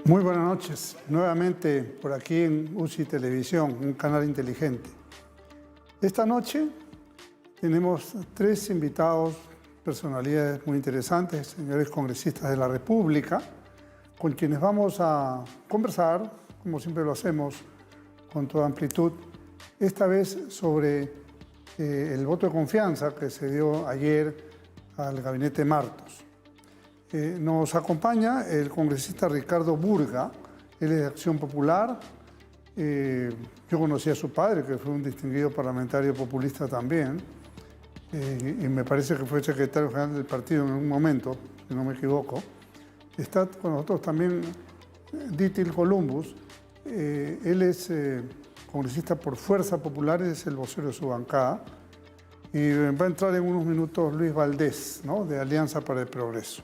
Muy buenas noches, nuevamente por aquí en UCI Televisión, un canal inteligente. Esta noche tenemos tres invitados, personalidades muy interesantes, señores congresistas de la República, con quienes vamos a conversar, como siempre lo hacemos, con toda amplitud, esta vez sobre el voto de confianza que se dio ayer al gabinete Martos. Nos acompaña el congresista Ricardo Burga, él es de Acción Popular. Yo conocí a su padre, que fue un distinguido parlamentario populista también, y me parece que fue secretario general del partido en un momento, si no me equivoco. Está con nosotros también Dítil Columbus, él es congresista por Fuerza Popular, es el vocero de su bancada, y va a entrar en unos minutos Luis Valdés, ¿no?, de Alianza para el Progreso,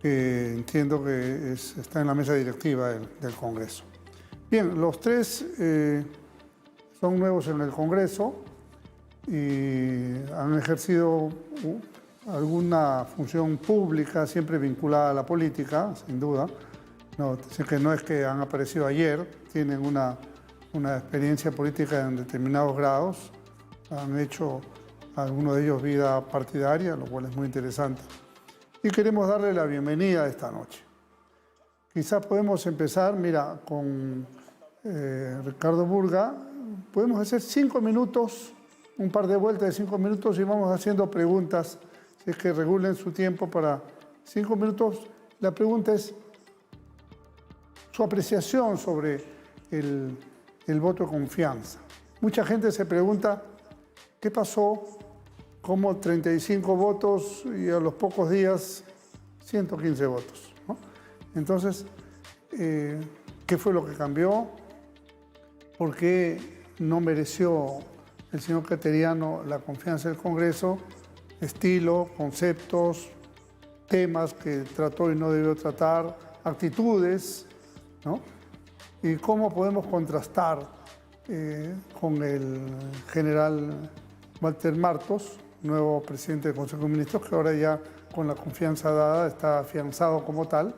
que entiendo que está en la mesa directiva del Congreso. Bien, los tres son nuevos en el Congreso y han ejercido alguna función pública, siempre vinculada a la política, sin duda. No, así que no es que han aparecido ayer, tienen una experiencia política en determinados grados, han hecho algunos de ellos vida partidaria, lo cual es muy interesante. Y queremos darle la bienvenida esta noche. Quizás podemos empezar, mira, con Ricardo Burga. Podemos hacer 5 minutos, un par de vueltas de 5 minutos y vamos haciendo preguntas, si es que regulen su tiempo para 5 minutos. La pregunta es su apreciación sobre el voto de confianza. Mucha gente se pregunta, ¿qué pasó? Como 35 votos y a los pocos días 115 votos, ¿no? Entonces, ¿qué fue lo que cambió? ¿Por qué no mereció el señor Cateriano la confianza del Congreso? Estilo, conceptos, temas que trató y no debió tratar, actitudes, ¿no? Y cómo podemos contrastar con el general Walter Martos, nuevo presidente del Consejo de Ministros, que ahora ya con la confianza dada está afianzado como tal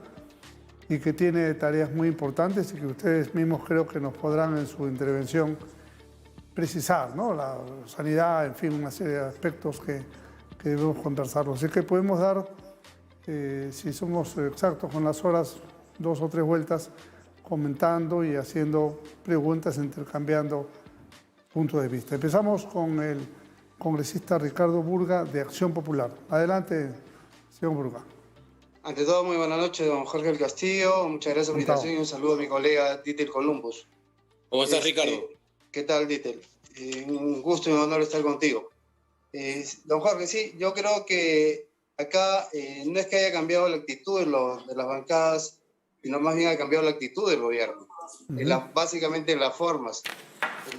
y que tiene tareas muy importantes y que ustedes mismos creo que nos podrán en su intervención precisar, ¿no? La sanidad, en fin, una serie de aspectos que debemos conversarlos. Así que podemos dar, si somos exactos con las horas, 2 o 3 vueltas comentando y haciendo preguntas, intercambiando puntos de vista. Empezamos con el congresista Ricardo Burga, de Acción Popular. Adelante, señor Burga. Ante todo, muy buenas noches, don Jorge del Castillo. Muchas gracias por la invitación y un saludo a mi colega Dítil Columbus. ¿Cómo estás, Ricardo? ¿Qué tal, Dítil? Un gusto y un honor estar contigo. Don Jorge, sí, yo creo que acá no es que haya cambiado la actitud de las bancadas, sino más bien ha cambiado la actitud del gobierno. Básicamente las formas.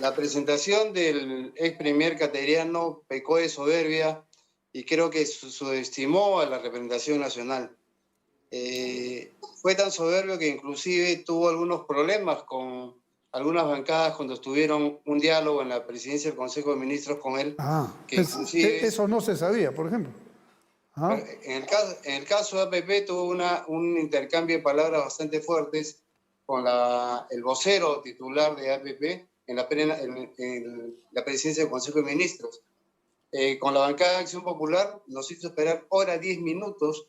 La presentación del ex premier Cateriano pecó de soberbia y creo que subestimó a la representación nacional. Fue tan soberbio que inclusive tuvo algunos problemas con algunas bancadas cuando estuvieron un diálogo en la presidencia del Consejo de Ministros con él. Eso no se sabía, por ejemplo. En el caso de APP tuvo un intercambio de palabras bastante fuertes con el vocero titular de APP en la presidencia del Consejo de Ministros. Con la bancada de Acción Popular nos hizo esperar hora 10 minutos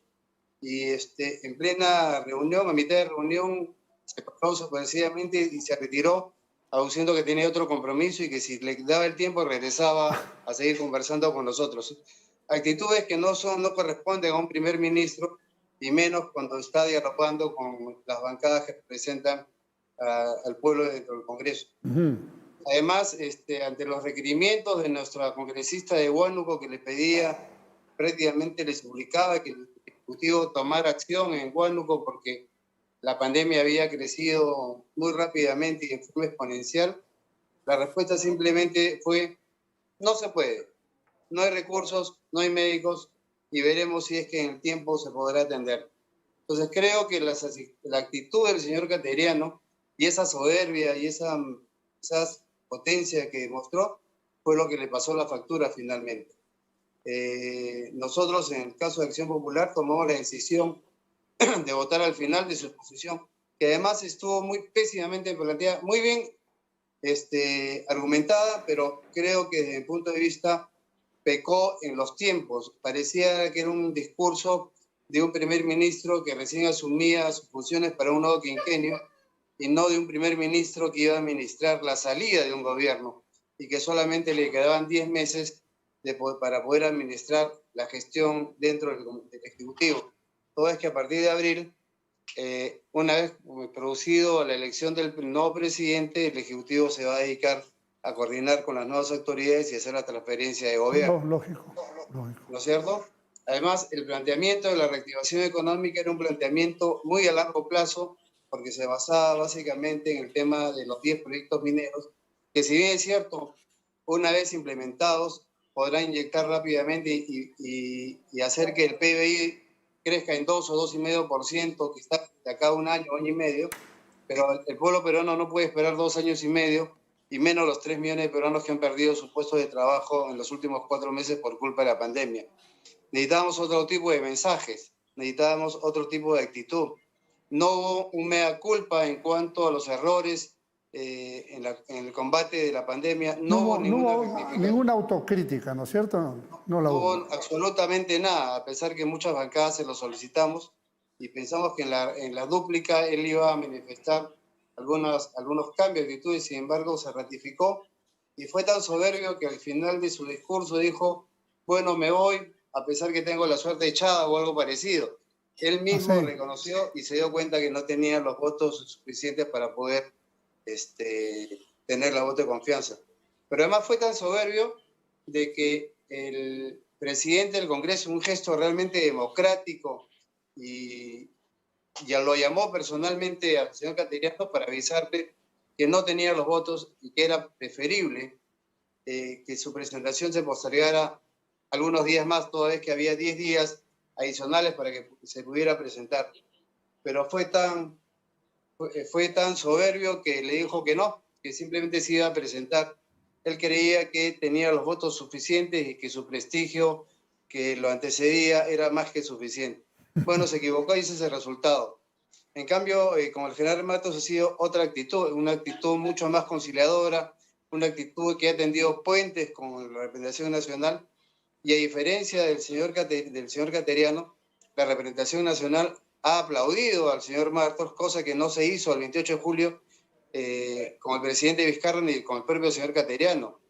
y en plena reunión, a mitad de reunión, se pasó sorpresivamente y se retiró, aduciendo que tenía otro compromiso y que si le daba el tiempo regresaba a seguir conversando con nosotros. Actitudes que no corresponden a un primer ministro, y menos cuando está dialogando con las bancadas que representan al pueblo dentro del Congreso. Además, ante los requerimientos de nuestra congresista de Huánuco, que le pedía, prácticamente le suplicaba que el Ejecutivo tomara acción en Huánuco porque la pandemia había crecido muy rápidamente y de forma exponencial, la respuesta simplemente fue: no se puede, no hay recursos, no hay médicos y veremos si es que en el tiempo se podrá atender. Entonces creo que la actitud del señor Cateriano y esa soberbia y esa potencia que demostró fue lo que le pasó la factura finalmente. Nosotros, en el caso de Acción Popular, tomamos la decisión de votar al final de su exposición que además estuvo muy pésimamente planteada, muy bien argumentada, pero creo que desde mi punto de vista pecó en los tiempos. Parecía que era un discurso de un primer ministro que recién asumía sus funciones para un nuevo quinquenio y no de un primer ministro que iba a administrar la salida de un gobierno y que solamente le quedaban 10 meses para poder administrar la gestión dentro del Ejecutivo. Todo es que a partir de abril, una vez producido la elección del nuevo presidente, el Ejecutivo se va a dedicar a coordinar con las nuevas autoridades y hacer la transferencia de gobierno. Lógico. ¿No es cierto? Además, el planteamiento de la reactivación económica era un planteamiento muy a largo plazo, porque se basaba básicamente en el tema de los 10 proyectos mineros, que si bien es cierto, una vez implementados, podrán inyectar rápidamente y hacer que el PBI crezca en 2 o 2,5%, quizás de acá a un año, año y medio, pero el pueblo peruano no puede esperar 2 años y medio, y menos los 3 millones de peruanos que han perdido sus puestos de trabajo en los últimos 4 meses por culpa de la pandemia. Necesitábamos otro tipo de mensajes, necesitábamos otro tipo de actitud. No hubo un mea culpa en cuanto a los errores en el combate de la pandemia. No hubo ninguna autocrítica, ¿no es cierto? No la hubo. Absolutamente nada, a pesar que muchas bancadas se lo solicitamos y pensamos que en la dúplica él iba a manifestar algunos cambios de actitud y sin embargo se ratificó y fue tan soberbio que al final de su discurso dijo, bueno, me voy, a pesar que tengo la suerte echada o algo parecido. Él mismo reconoció y se dio cuenta que no tenía los votos suficientes para poder tener la voto de confianza. Pero además fue tan soberbio de que el presidente del Congreso, un gesto realmente democrático, y ya lo llamó personalmente al señor Cateriano para avisarle que no tenía los votos y que era preferible que su presentación se postergara algunos días más, toda vez que había 10 días adicionales para que se pudiera presentar. Pero fue tan soberbio que le dijo que no, que simplemente se iba a presentar. Él creía que tenía los votos suficientes y que su prestigio que lo antecedía era más que suficiente. Bueno, se equivocó y ese es el resultado. En cambio, con el general Matos ha sido otra actitud, una actitud mucho más conciliadora, una actitud que ha tendido puentes con la representación nacional y a diferencia del señor Cateriano, la representación nacional ha aplaudido al señor Martos, cosa que no se hizo el 28 de julio con el presidente Vizcarra ni con el propio señor Cateriano.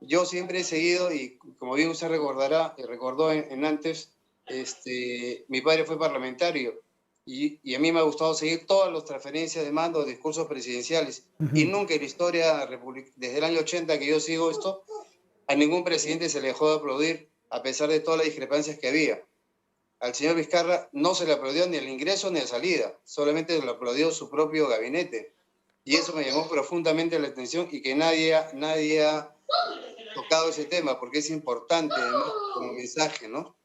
Yo siempre he seguido, y como bien usted recordará, recordó en antes, mi padre fue parlamentario y a mí me ha gustado seguir todas las transferencias de mando, discursos presidenciales, y nunca en la historia, desde el año 80 que yo sigo esto, a ningún presidente se le dejó de aplaudir a pesar de todas las discrepancias que había. Al señor Vizcarra no se le aplaudió ni el ingreso ni la salida, solamente le aplaudió su propio gabinete. Y eso me llamó profundamente la atención y que nadie ha tocado ese tema, porque es importante, ¿no? Como mensaje, ¿no?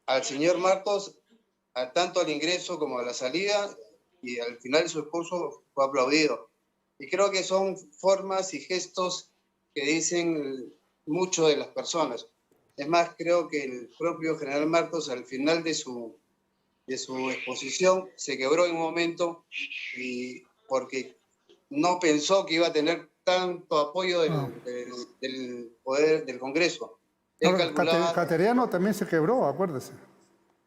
Al señor Martos, tanto al ingreso como a la salida, y al final de su discurso fue aplaudido. Y creo que son formas y gestos que dicen mucho de las personas. Es más, creo que el propio general Martos, al final de su exposición, se quebró en un momento porque no pensó que iba a tener tanto apoyo del poder del Congreso. Cateriano también se quebró, acuérdese.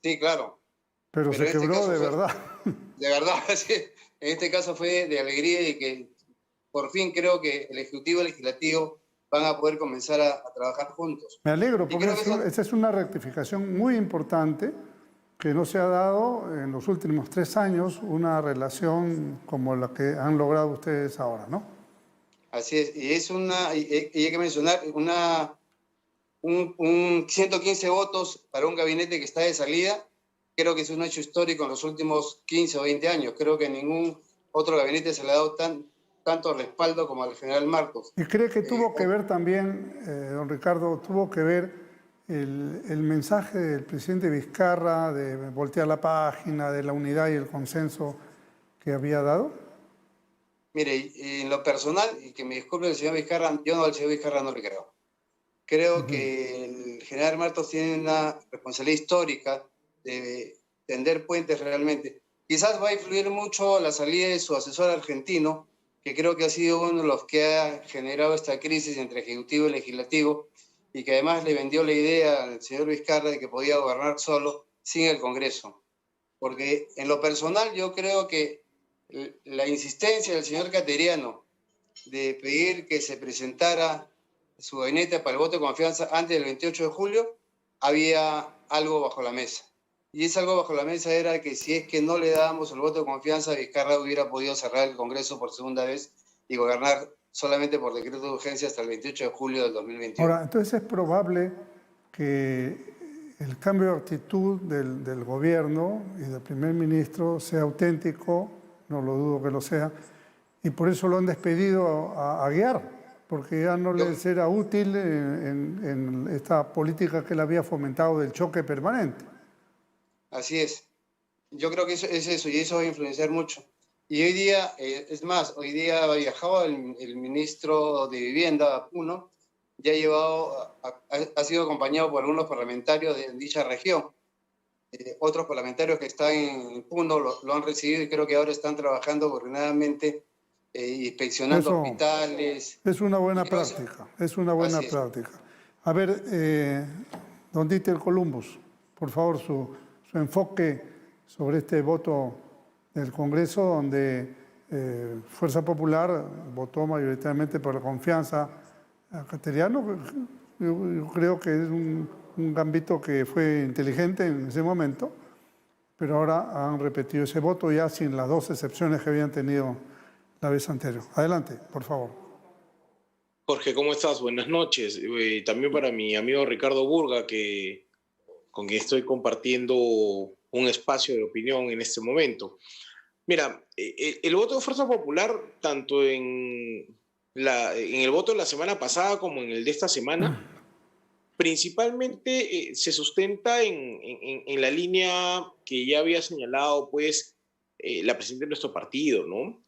Sí, claro. Pero se quebró de verdad. De verdad, sí. En este caso fue de alegría y que por fin creo que el Ejecutivo y el Legislativo van a poder comenzar a trabajar juntos. Me alegro, porque esa es una rectificación muy importante que no se ha dado en los últimos 3 años, una relación como la que han logrado ustedes ahora, ¿no? Así es, y hay que mencionar un 115 votos para un gabinete que está de salida. Creo que es un hecho histórico en los últimos 15 o 20 años. Creo que ningún otro gabinete se le ha dado tanto respaldo como al general Martos. ¿Y cree que tuvo que ver también, don Ricardo, tuvo que ver el mensaje del presidente Vizcarra de voltear la página, de la unidad y el consenso que había dado? Mire, en lo personal, y que me disculpe el señor Vizcarra, yo al señor Vizcarra no le creo. Creo que el general Martos tiene una responsabilidad histórica de tender puentes realmente. Quizás va a influir mucho la salida de su asesor argentino, que creo que ha sido uno de los que ha generado esta crisis entre Ejecutivo y Legislativo, y que además le vendió la idea al señor Vizcarra de que podía gobernar solo sin el Congreso. Porque en lo personal yo creo que la insistencia del señor Cateriano de pedir que se presentara su gabinete para el voto de confianza antes del 28 de julio, había algo bajo la mesa. Y ese algo bajo la mesa era que si es que no le dábamos el voto de confianza, Vizcarra hubiera podido cerrar el Congreso por segunda vez y gobernar solamente por decreto de urgencia hasta el 28 de julio del 2021. Ahora, entonces es probable que el cambio de actitud del gobierno y del primer ministro sea auténtico, no lo dudo que lo sea, y por eso lo han despedido a Aguiar, porque ya no les era útil en esta política que él había fomentado del choque permanente. Así es. Yo creo que es eso, y eso va a influenciar mucho. Y hoy día, es más, hoy día ha viajado el ministro de Vivienda, Puno, ya ha sido acompañado por algunos parlamentarios de dicha región. Otros parlamentarios que están en Puno lo han recibido y creo que ahora están trabajando coordinadamente, inspeccionando hospitales. Es una buena práctica, es una buena práctica. A ver, don Dieter Columbus, por favor, su enfoque sobre este voto del Congreso, donde Fuerza Popular votó mayoritariamente por la confianza a Cateriano. Yo creo que es un gambito que fue inteligente en ese momento, pero ahora han repetido ese voto ya sin las dos excepciones que habían tenido la vez anterior. Adelante, por favor. Jorge, ¿cómo estás? Buenas noches. También para mi amigo Ricardo Burga, con quien estoy compartiendo un espacio de opinión en este momento. Mira, el voto de Fuerza Popular, tanto en el voto de la semana pasada como en el de esta semana, principalmente se sustenta en la línea que ya había señalado pues, la presidenta de nuestro partido, ¿no?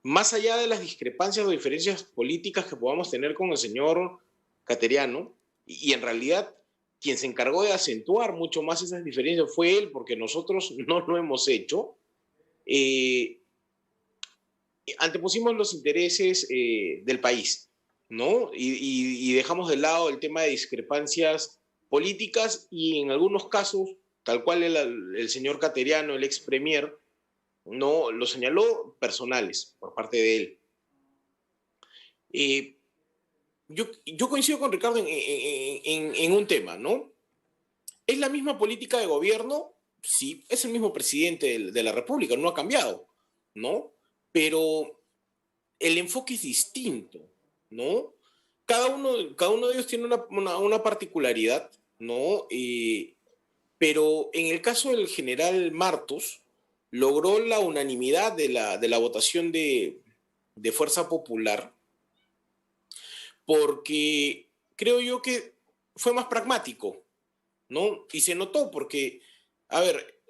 Más allá de las discrepancias o diferencias políticas que podamos tener con el señor Cateriano, y en realidad quien se encargó de acentuar mucho más esas diferencias fue él, porque nosotros no lo hemos hecho, antepusimos los intereses del país, ¿no? Y dejamos de lado el tema de discrepancias políticas y en algunos casos, tal cual el señor Cateriano, el ex premier, no lo señaló, personales por parte de él. Yo coincido con Ricardo en un tema, ¿no? ¿Es la misma política de gobierno? Sí, es el mismo presidente de la República, no ha cambiado, ¿no? Pero el enfoque es distinto, ¿no? Cada uno de ellos tiene una particularidad, ¿no? Pero en el caso del general Martos, logró la unanimidad de la votación de Fuerza Popular, porque creo yo que fue más pragmático, ¿no? Y se notó porque, a ver,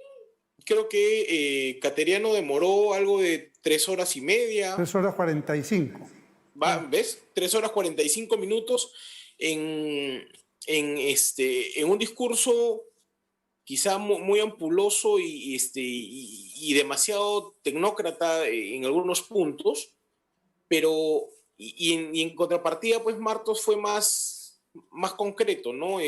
creo que Cateriano demoró algo de 3 horas y media. 3 horas 45. ¿Ves? 3 horas 45 minutos en un discurso quizá muy ampuloso y demasiado tecnócrata en algunos puntos, pero en contrapartida, pues Martos fue más concreto, ¿no?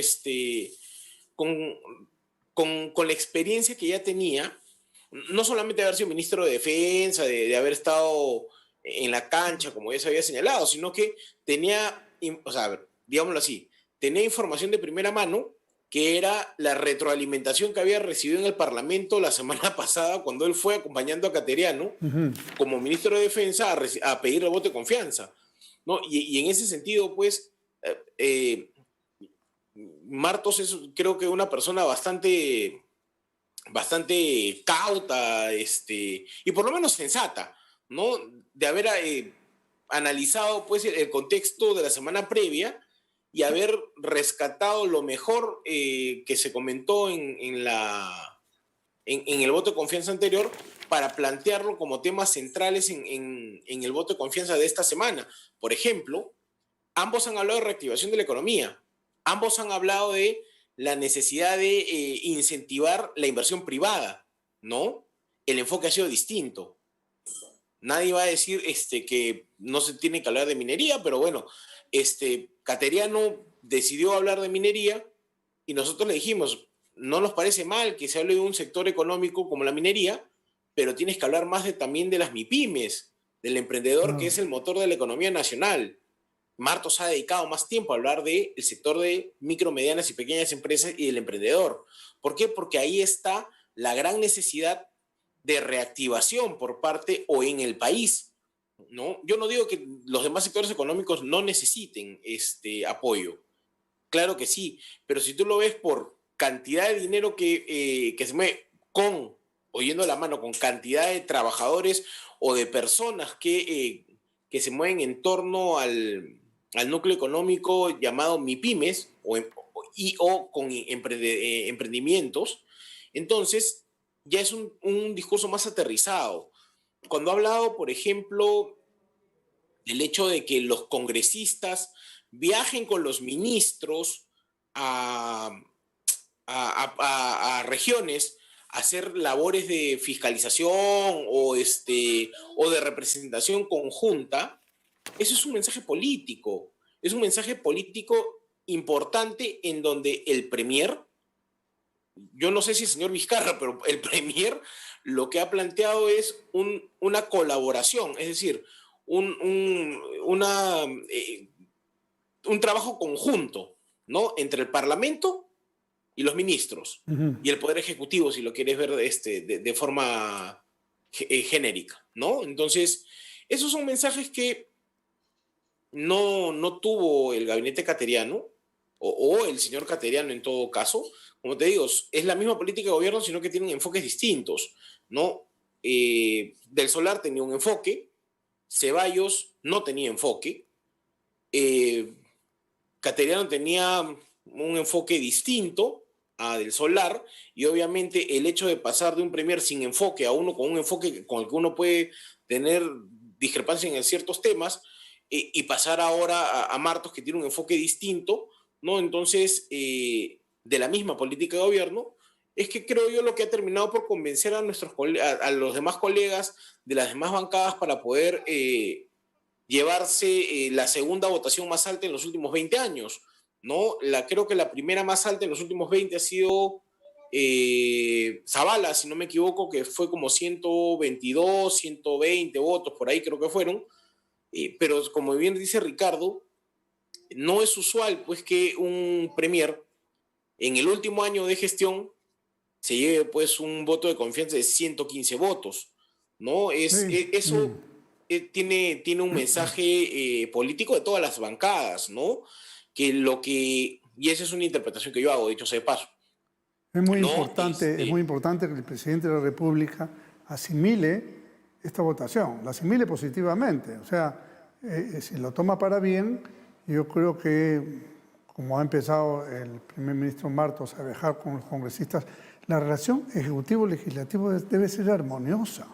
Con la experiencia que ya tenía, no solamente de haber sido ministro de Defensa, de haber estado en la cancha, como ya se había señalado, sino que tenía, o sea, a ver, digámoslo así, tenía información de primera mano, que era la retroalimentación que había recibido en el Parlamento la semana pasada cuando él fue acompañando a Cateriano como ministro de Defensa a pedir el voto de confianza, ¿no? Y en ese sentido, pues, Martos es, creo que, una persona bastante cauta, y por lo menos sensata, ¿no? De haber analizado, pues, el contexto de la semana previa y haber rescatado lo mejor que se comentó en el voto de confianza anterior para plantearlo como temas centrales en el voto de confianza de esta semana. Por ejemplo, ambos han hablado de reactivación de la economía, ambos han hablado de la necesidad de incentivar la inversión privada, ¿no? El enfoque ha sido distinto. Nadie va a decir que no se tiene que hablar de minería, pero bueno, Cateriano decidió hablar de minería y nosotros le dijimos, no nos parece mal que se hable de un sector económico como la minería, pero tienes que hablar más también de las MIPYMES, del emprendedor que es el motor de la economía nacional. Martos ha dedicado más tiempo a hablar del sector de micro, medianas y pequeñas empresas y del emprendedor. ¿Por qué? Porque ahí está la gran necesidad de reactivación por parte o en el país, ¿no? Yo no digo que los demás sectores económicos no necesiten apoyo. Claro que sí, pero si tú lo ves por cantidad de dinero que se mueve con, o yendo de la mano con cantidad de trabajadores o de personas que se mueven en torno al núcleo económico llamado MIPYMES o con emprendimientos, entonces ya es un discurso más aterrizado. Cuando ha hablado, por ejemplo, del hecho de que los congresistas viajen con los ministros a regiones a hacer labores de fiscalización o de representación conjunta, eso es un mensaje político. Es un mensaje político importante en donde el premier, yo no sé si el señor Vizcarra, pero el premier lo que ha planteado es una colaboración, es decir, un trabajo conjunto, ¿no? Entre el Parlamento y los ministros y el Poder Ejecutivo, si lo quieres ver de forma genérica, ¿no? Entonces, esos son mensajes que no tuvo el gabinete cateriano o el señor Cateriano en todo caso. Como te digo, es la misma política de gobierno, sino que tienen enfoques distintos, ¿no? Del Solar tenía un enfoque, Ceballos no tenía enfoque, Cateriano tenía un enfoque distinto a Del Solar, y obviamente el hecho de pasar de un premier sin enfoque a uno con un enfoque con el que uno puede tener discrepancias en ciertos temas, y pasar ahora a Martos, que tiene un enfoque distinto, ¿no? Entonces, de la misma política de gobierno, es que creo yo lo que ha terminado por convencer a los demás colegas de las demás bancadas para poder llevarse la segunda votación más alta en los últimos 20 años, ¿no? Creo que la primera más alta en los últimos 20 ha sido Zavala, si no me equivoco, que fue como 122, 120 votos, por ahí creo que fueron. Pero como bien dice Ricardo, no es usual pues que un premier en el último año de gestión se lleve pues un voto de confianza de 115 votos, ¿no? Eso tiene un mensaje político de todas las bancadas, ¿no? Y esa es una interpretación que yo hago, dicho sea de paso. Es muy importante que el presidente de la República asimile esta votación, la asimile positivamente. O sea, si lo toma para bien, yo creo que, como ha empezado el primer ministro Martos a viajar con los congresistas, la relación ejecutivo-legislativo debe ser armoniosa.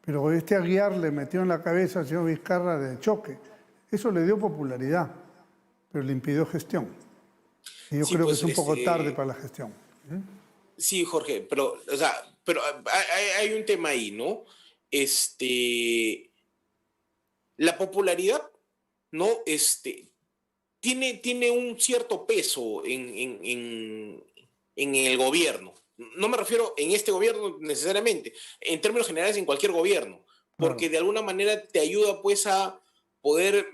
Pero Aguiar le metió en la cabeza al señor Vizcarra de choque. Eso le dio popularidad, pero le impidió gestión. Y yo creo que es un poco tarde para la gestión. Sí, Jorge, pero hay un tema ahí, ¿no? La popularidad, ¿no? Tiene un cierto peso en el gobierno. No me refiero en este gobierno necesariamente, en términos generales en cualquier gobierno, porque de alguna manera te ayuda pues a poder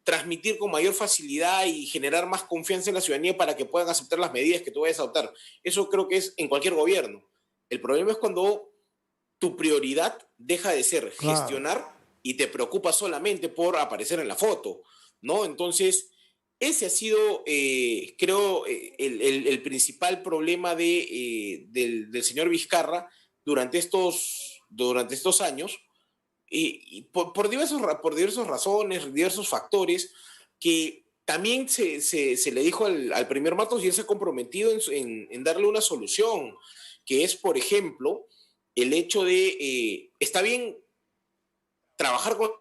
transmitir con mayor facilidad y generar más confianza en la ciudadanía para que puedan aceptar las medidas que tú vayas a adoptar. Eso creo que es en cualquier gobierno. El problema es cuando tu prioridad deja de ser gestionar y te preocupas solamente por aparecer en la foto, ¿no? Entonces, ese ha sido, creo, el principal problema del señor Vizcarra durante estos años, y por diversas razones, diversos factores, que también se le dijo al primer Matos, y él se ha comprometido en darle una solución, que es, por ejemplo, el hecho de, está bien trabajar con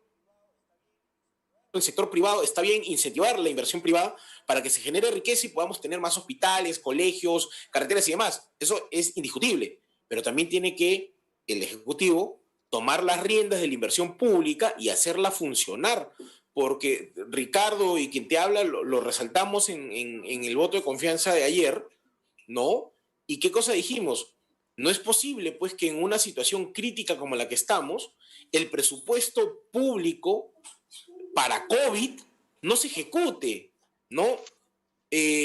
el sector privado, está bien incentivar la inversión privada para que se genere riqueza y podamos tener más hospitales, colegios, carreteras y demás. Eso es indiscutible. pero también tiene que el Ejecutivo tomar las riendas de la inversión pública y hacerla funcionar, porque Ricardo y quien te habla lo resaltamos en el voto de confianza de ayer, ¿no? ¿Y qué cosa dijimos? No es posible, pues, que en una situación crítica como la que estamos, el presupuesto público para COVID no se ejecute, ¿no?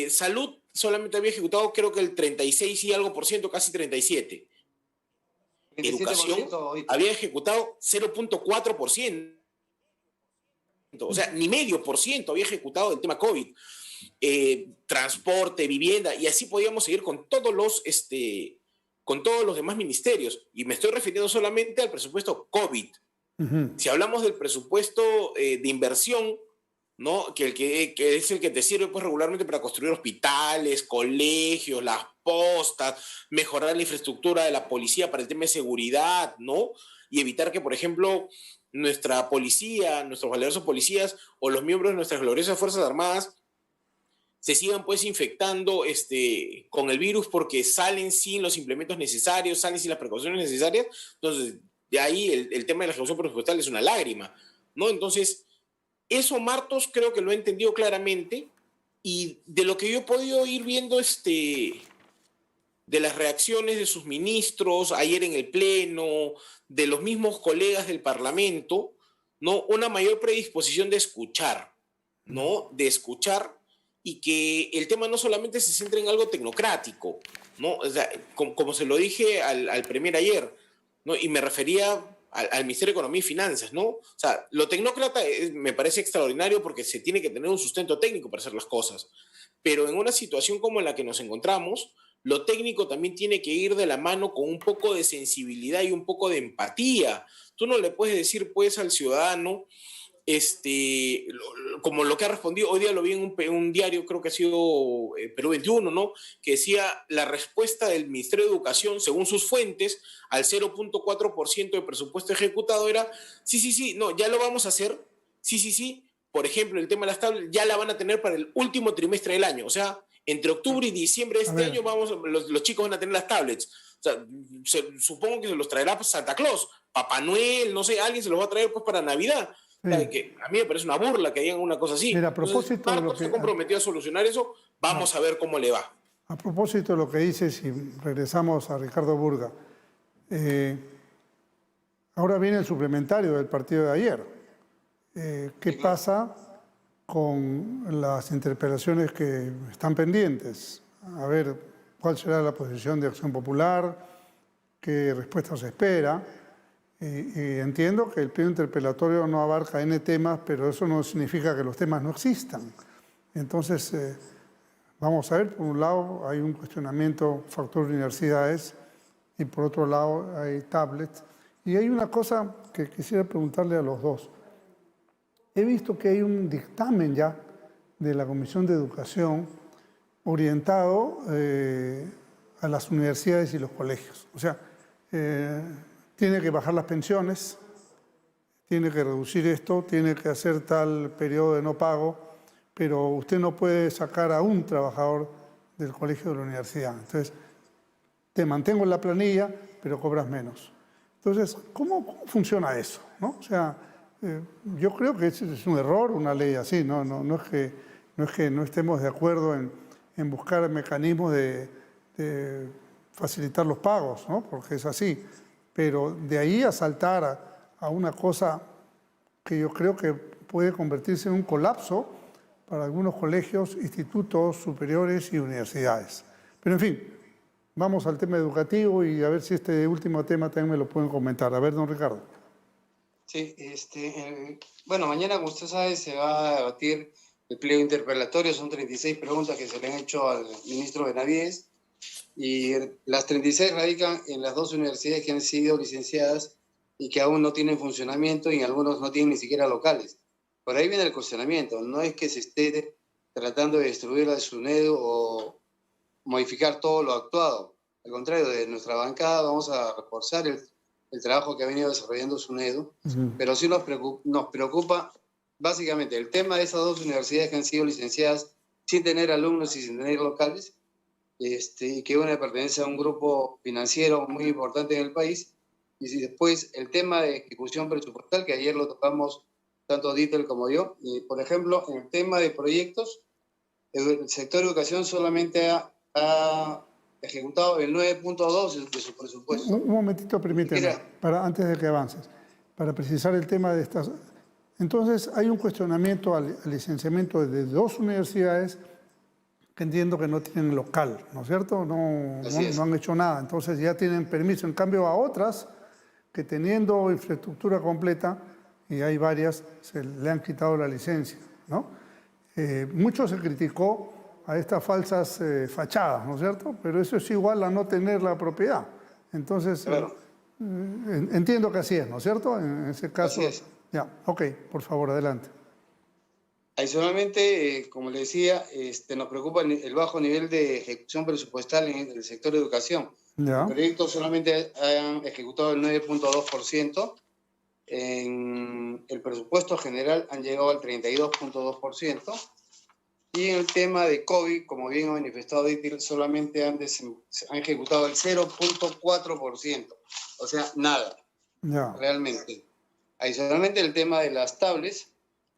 Salud solamente había ejecutado creo que el 36 y algo por ciento, casi 37. Educación había ejecutado 0.4%. O sea, ni medio por ciento había ejecutado del tema COVID. Transporte, vivienda, y así podíamos seguir con todos los demás ministerios. Y me estoy refiriendo solamente al presupuesto COVID. Si hablamos del presupuesto de inversión, ¿no? Que es el que te sirve pues, regularmente para construir hospitales, colegios, las postas, mejorar la infraestructura de la policía para el tema de seguridad, ¿no? Y evitar que, por ejemplo, nuestra policía, nuestros valerosos policías o los miembros de nuestras gloriosas Fuerzas Armadas se sigan pues infectando con el virus porque salen sin los implementos necesarios, salen sin las precauciones necesarias. Entonces, de ahí el tema de la ejecución presupuestal es una lágrima, ¿no? Entonces, eso Martos creo que lo he entendido claramente, y de lo que yo he podido ir viendo de las reacciones de sus ministros ayer en el Pleno, de los mismos colegas del Parlamento, ¿no? Una mayor predisposición de escuchar, ¿no? De escuchar, y que el tema no solamente se centre en algo tecnocrático, ¿no? O sea, como se lo dije al Premier ayer, ¿no? Y me refería al Ministerio de Economía y Finanzas, ¿no? O sea, lo tecnócrata me parece extraordinario porque se tiene que tener un sustento técnico para hacer las cosas, pero en una situación como en la que nos encontramos, lo técnico también tiene que ir de la mano con un poco de sensibilidad y un poco de empatía. Tú no le puedes decir, pues, al ciudadano, como lo que ha respondido, hoy día lo vi en un diario, creo que ha sido Perú 21, ¿no? Que decía la respuesta del Ministerio de Educación, según sus fuentes, al 0.4% de presupuesto ejecutado era, sí, no, ya lo vamos a hacer, sí, por ejemplo, el tema de las tablets ya la van a tener para el último trimestre del año, o sea, entre octubre y diciembre de este año los chicos van a tener las tablets. O sea, supongo que se los traerá pues, Santa Claus, Papá Noel, no sé, alguien se los va a traer pues para Navidad. Sí. Que a mí me parece una burla que hayan una cosa así. Mira, a propósito Entonces, Marcos se comprometió a solucionar eso, vamos a ver cómo le va. A propósito de lo que dices, y regresamos a Ricardo Burga, ahora viene el suplementario del partido de ayer. ¿Qué pasa con las interpelaciones que están pendientes? A ver, ¿cuál será la posición de Acción Popular? ¿Qué respuesta se espera? Y entiendo que el pleno interpelatorio no abarca N temas, pero eso no significa que los temas no existan. Entonces, vamos a ver, por un lado hay un cuestionamiento factor de universidades y por otro lado hay tablets. Y hay una cosa que quisiera preguntarle a los dos. He visto que hay un dictamen ya de la Comisión de Educación orientado a las universidades y los colegios. O sea, tiene que bajar las pensiones, tiene que reducir esto, tiene que hacer tal periodo de no pago, pero usted no puede sacar a un trabajador del colegio de la universidad. Entonces, te mantengo en la planilla, pero cobras menos. Entonces, ¿cómo funciona eso? ¿No? O sea, yo creo que es un error una ley así, no es que no estemos de acuerdo en buscar mecanismos de facilitar los pagos, ¿no? Porque es así. Pero de ahí a saltar a una cosa que yo creo que puede convertirse en un colapso para algunos colegios, institutos superiores y universidades. Pero en fin, vamos al tema educativo y a ver si este último tema también me lo pueden comentar. A ver, don Ricardo. Sí, bueno, mañana, como usted sabe, se va a debatir el pliego interpelatorio. Son 36 preguntas que se le han hecho al ministro Benavides. Y las 36 radican en las dos universidades que han sido licenciadas y que aún no tienen funcionamiento, y algunos no tienen ni siquiera locales. Por ahí viene el cuestionamiento. No es que se esté tratando de destruir la SUNEDU o modificar todo lo actuado. Al contrario, de nuestra bancada vamos a reforzar el trabajo que ha venido desarrollando SUNEDU, pero sí nos preocupa básicamente el tema de esas dos universidades que han sido licenciadas sin tener alumnos y sin tener locales. y que una pertenece a un grupo financiero muy importante en el país. Y si después el tema de ejecución presupuestal, que ayer lo tocamos tanto Dieter como yo, y por ejemplo, en el tema de proyectos, el sector de educación solamente ha ejecutado el 9.2 de su presupuesto. Un momentito, permíteme, antes de que avances, para precisar el tema de estas. Entonces, hay un cuestionamiento al licenciamiento de 2 universidades que entiendo que no tienen local, ¿no es cierto? No han hecho nada, entonces ya tienen permiso. En cambio, a otras que teniendo infraestructura completa, y hay varias, se le han quitado la licencia, ¿no? Mucho se criticó a estas falsas fachadas, ¿no es cierto? Pero eso es igual a no tener la propiedad. Entonces, claro. Entiendo que así es, ¿no es cierto? En ese caso. Así es. Ya, ok, por favor, adelante. Adicionalmente, como le decía, nos preocupa el bajo nivel de ejecución presupuestal en el sector de educación. Ya. Los proyectos solamente han ejecutado el 9.2%. En el presupuesto general han llegado al 32.2%. Y en el tema de COVID, como bien ha manifestado Dieter, solamente han ejecutado el 0.4%. O sea, nada, Ya. realmente. Adicionalmente, el tema de las tablets,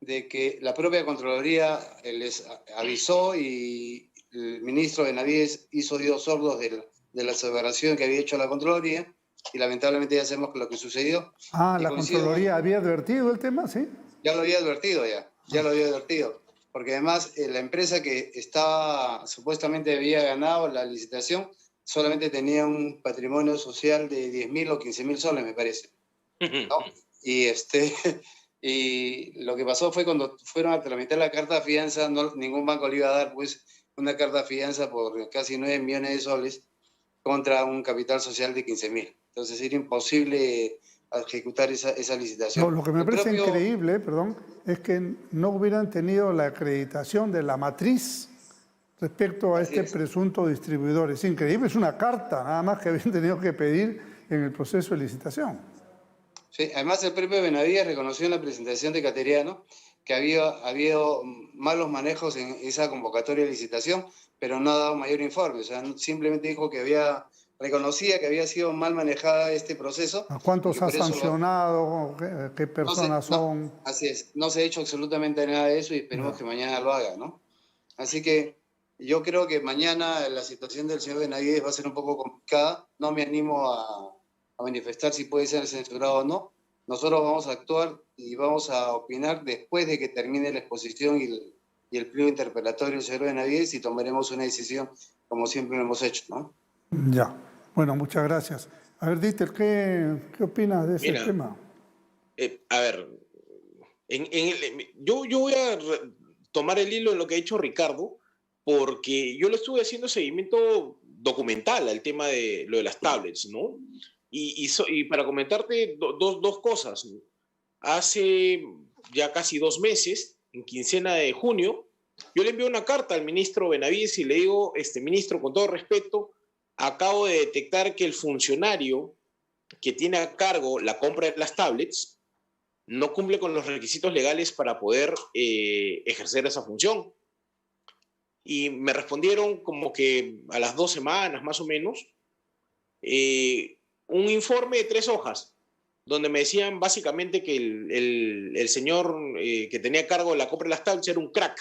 de que la propia Contraloría les avisó y el ministro Benavides hizo oídos sordos de la aseveración que había hecho la Contraloría, y lamentablemente ya sabemos lo que sucedió. La Contraloría había advertido el tema, ¿sí? Ya lo había advertido, ya lo había advertido. Porque además la empresa que supuestamente había ganado la licitación solamente tenía un patrimonio social de 10.000 o 15.000 soles, me parece, ¿no? Y lo que pasó fue cuando fueron a tramitar la carta de fianza, ningún banco le iba a dar pues una carta de fianza por casi 9 millones de soles contra un capital social de 15.000. Entonces era imposible ejecutar esa licitación. Lo que me parece increíble, perdón, es que no hubieran tenido la acreditación de la matriz respecto a este presunto distribuidor. Es increíble, es una carta nada más que habían tenido que pedir en el proceso de licitación. Sí, además el propio Benavides reconoció en la presentación de Cateriano que había habido malos manejos en esa convocatoria de licitación, pero no ha dado mayor informe. O sea, simplemente dijo que reconocía que había sido mal manejada este proceso. ¿A cuántos ha sancionado? ¿Qué personas son? Así es, no se ha hecho absolutamente nada de eso y esperemos que mañana lo haga, ¿no? Así que yo creo que mañana la situación del señor Benavides va a ser un poco complicada. No me animo a manifestar si puede ser censurado o no. Nosotros vamos a actuar y vamos a opinar después de que termine la exposición y el pliego interpelatorio del señor Benavides, y tomaremos una decisión como siempre lo hemos hecho, ¿no? Ya. Bueno, muchas gracias. A ver, Dieter, ¿qué opinas de ese tema? A ver, yo voy a tomar el hilo en lo que ha hecho Ricardo, porque yo le estuve haciendo seguimiento documental al tema de lo de las tablets, ¿no? Y para comentarte dos cosas. Hace ya casi 2 meses, en quincena de junio, yo le envié una carta al ministro Benavides y le digo, ministro, con todo respeto, acabo de detectar que el funcionario que tiene a cargo la compra de las tablets no cumple con los requisitos legales para poder ejercer esa función. Y me respondieron como que a las 2 semanas, más o menos, un informe de 3 hojas, donde me decían básicamente que el señor que tenía a cargo la compra de las tablets era un crack,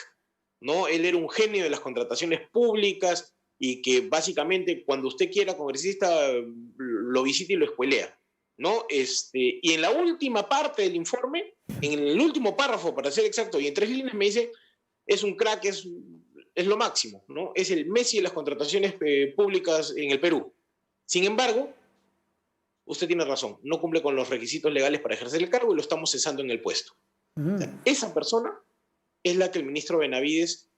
¿no? Él era un genio de las contrataciones públicas y que básicamente cuando usted quiera, congresista, lo visita y lo escuelea, ¿no? Y en la última parte del informe, en el último párrafo, para ser exacto, y en 3 líneas me dice, es un crack, es lo máximo, ¿no? Es el Messi de las contrataciones públicas en el Perú. Sin embargo, usted tiene razón, no cumple con los requisitos legales para ejercer el cargo y lo estamos cesando en el puesto. O sea, esa persona es la que el ministro Benavides,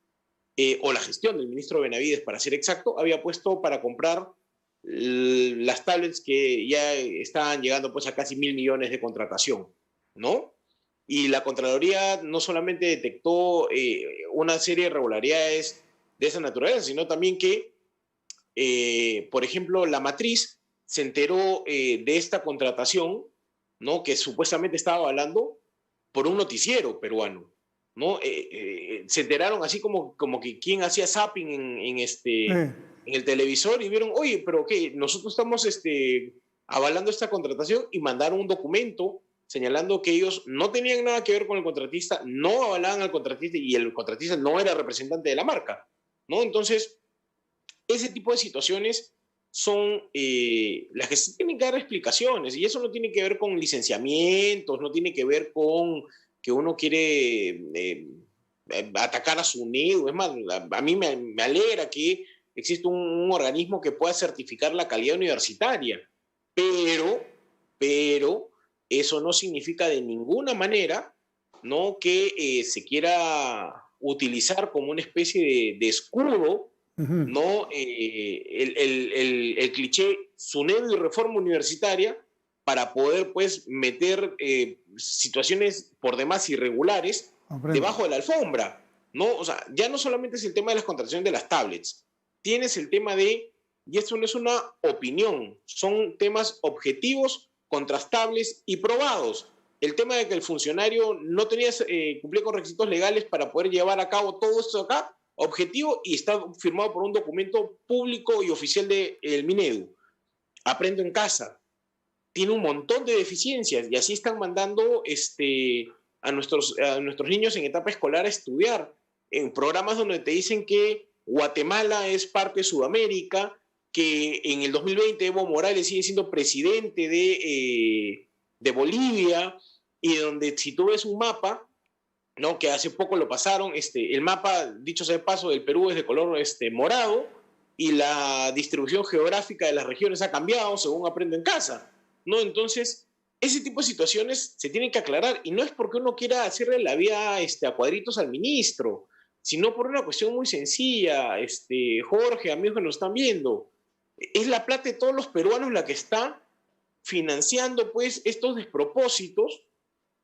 o la gestión del ministro Benavides, para ser exacto, había puesto para comprar las tablets que ya estaban llegando pues a casi 1.000 millones de contratación, ¿no? Y la Contraloría no solamente detectó una serie de irregularidades de esa naturaleza, sino también que, por ejemplo, la matriz se enteró de esta contratación, ¿no? Que supuestamente estaba avalando por un noticiero peruano, ¿no? Se enteraron así como que quién hacía zapping en Sí. en el televisor y vieron, oye, pero ¿qué? Nosotros estamos avalando esta contratación y mandaron un documento señalando que ellos no tenían nada que ver con el contratista, no avalaban al contratista y el contratista no era representante de la marca, ¿no? Entonces, ese tipo de situaciones son las que se tienen que dar explicaciones y eso no tiene que ver con licenciamientos, no tiene que ver con que uno quiere atacar a su nido. Es más, a mí me alegra que existe un organismo que pueda certificar la calidad universitaria, pero eso no significa de ninguna manera, ¿no?, que se quiera utilizar como una especie de escudo, ¿no? El cliché SUNEDU y reforma universitaria para poder, pues, meter situaciones por demás irregulares debajo de la alfombra, ¿no? O sea, ya no solamente es el tema de las contrataciones de las tablets, tienes el tema de, y esto no es una opinión, son temas objetivos, contrastables y probados. El tema de que el funcionario no tenía, cumplía con requisitos legales para poder llevar a cabo todo esto acá, objetivo, y está firmado por un documento público y oficial del Minedu. Aprendo en casa. Tiene un montón de deficiencias y así están mandando a nuestros niños en etapa escolar a estudiar en programas donde te dicen que Guatemala es parte de Sudamérica, que en el 2020 Evo Morales sigue siendo presidente de Bolivia, y donde si tú ves un mapa, ¿no?, que hace poco lo pasaron, el mapa, dicho sea de paso, del Perú es de color morado, y la distribución geográfica de las regiones ha cambiado según Aprendo en Casa, ¿no? Entonces, ese tipo de situaciones se tienen que aclarar, y no es porque uno quiera hacerle la vida a cuadritos al ministro, sino por una cuestión muy sencilla, Jorge, amigos que nos están viendo, es la plata de todos los peruanos la que está financiando, pues, estos despropósitos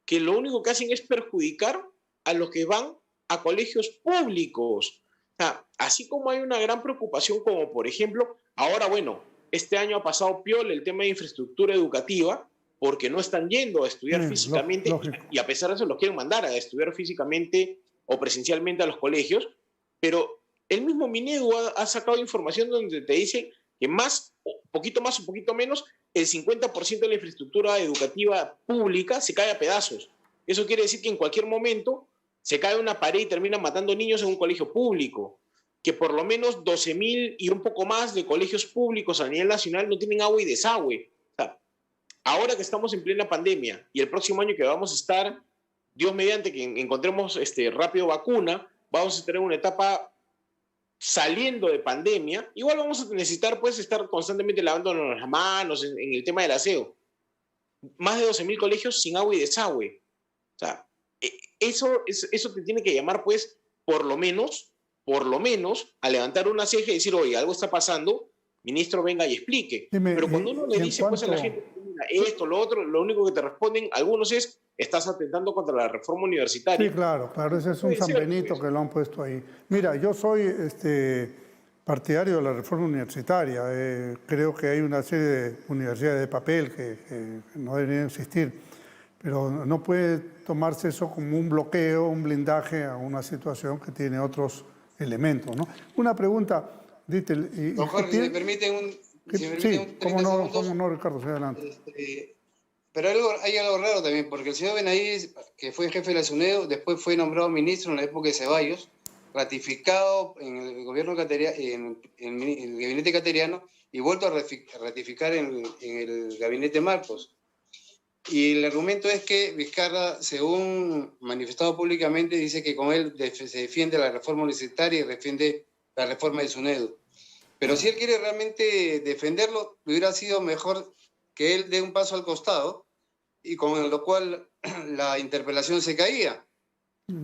que lo único que hacen es perjudicar a los que van a colegios públicos. O sea, así como hay una gran preocupación, como por ejemplo, ahora, bueno, este año ha pasado piola el tema de infraestructura educativa, porque no están yendo a estudiar físicamente, y a pesar de eso los quieren mandar a estudiar físicamente o presencialmente a los colegios, pero el mismo Minedu ha sacado información donde te dice que poquito más o poquito menos, el 50% de la infraestructura educativa pública se cae a pedazos. Eso quiere decir que en cualquier momento se cae una pared y termina matando niños en un colegio público, que por lo menos 12.000 y un poco más de colegios públicos a nivel nacional no tienen agua y desagüe. O sea, ahora que estamos en plena pandemia y el próximo año que vamos a estar, Dios mediante que encontremos rápido vacuna, vamos a tener una etapa saliendo de pandemia, igual vamos a necesitar, pues, estar constantemente lavándonos las manos en el tema del aseo. Más de 12.000 colegios sin agua y desagüe. O sea, eso te tiene que llamar, pues, por lo menos, a levantar una ceja y decir, oye, algo está pasando, ministro, venga y explique. Pero cuando uno le dice, pues, a la gente, esto, lo otro, lo único que te responden algunos es, estás atentando contra la reforma universitaria. Sí, claro, ese es un San Benito que lo han puesto ahí. Mira, yo soy partidario de la reforma universitaria. Creo que hay una serie de universidades de papel que no deberían existir, pero no puede tomarse eso como un bloqueo, un blindaje a una situación que tiene otros elementos, ¿no? Una pregunta, Dittel. Don Jorge, si me permiten sí, cómo no, Ricardo, adelante. Pero hay algo raro también, porque el señor Benavides, que fue jefe de la SUNEDU, después fue nombrado ministro en la época de Ceballos, ratificado en el gobierno en el gabinete cateriano y vuelto a ratificar en el gabinete Marcos. Y el argumento es que Vizcarra, según manifestado públicamente, dice que con él se defiende la reforma universitaria y defiende la reforma de SUNEDU. Pero si él quiere realmente defenderlo, hubiera sido mejor que él dé un paso al costado, y con lo cual la interpelación se caía,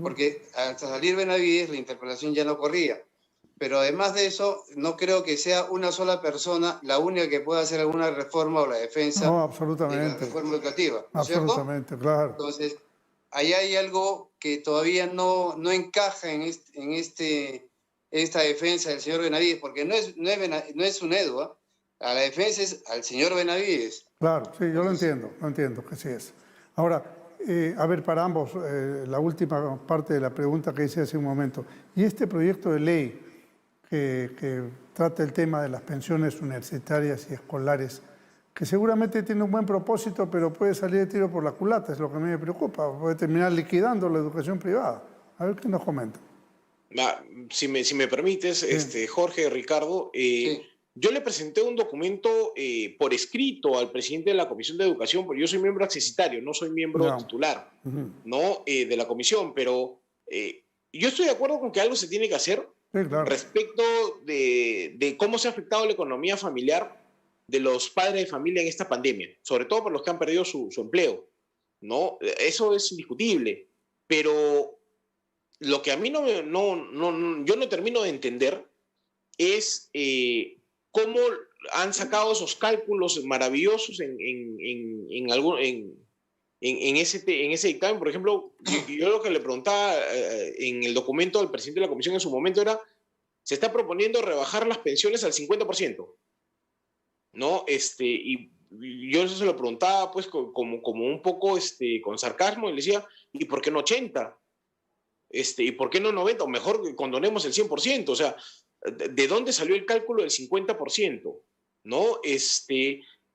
porque al salir Benavides la interpelación ya no corría. Pero además de eso, no creo que sea una sola persona la única que pueda hacer alguna reforma o la defensa de la reforma educativa, ¿no es cierto? Absolutamente, claro. Entonces, ahí hay algo que todavía no encaja en esta defensa del señor Benavides, porque no es SUNEDU, ¿eh? A la defensa es al señor Benavides. Claro, sí, yo lo entiendo que sí es. Ahora, a ver, para ambos, la última parte de la pregunta que hice hace un momento. ¿Y este proyecto de ley que trata el tema de las pensiones universitarias y escolares, que seguramente tiene un buen propósito, pero puede salir de tiro por la culata, es lo que a mí me preocupa, puede terminar liquidando la educación privada. A ver qué nos comentan. Si me permites, Jorge, Ricardo, Sí. yo le presenté un documento por escrito al presidente de la Comisión de Educación, porque yo soy miembro accesitario, no soy miembro No. titular, ¿no? De la comisión, pero yo estoy de acuerdo con que algo se tiene que hacer Sí, claro. respecto de cómo se ha afectado la economía familiar de los padres de familia en esta pandemia, sobre todo por los que han perdido su empleo, ¿no? Eso es indiscutible, pero lo que a mí yo no termino de entender es cómo han sacado esos cálculos maravillosos en ese dictamen. Por ejemplo, yo lo que le preguntaba en el documento al presidente de la comisión en su momento era, se está proponiendo rebajar las pensiones al 50%, ¿no? Y yo eso se lo preguntaba pues como un poco con sarcasmo y le decía, ¿y por qué no 80? ¿Y por qué no 90? O mejor que condonemos el 100%. O sea, ¿de dónde salió el cálculo del 50%? ¿No?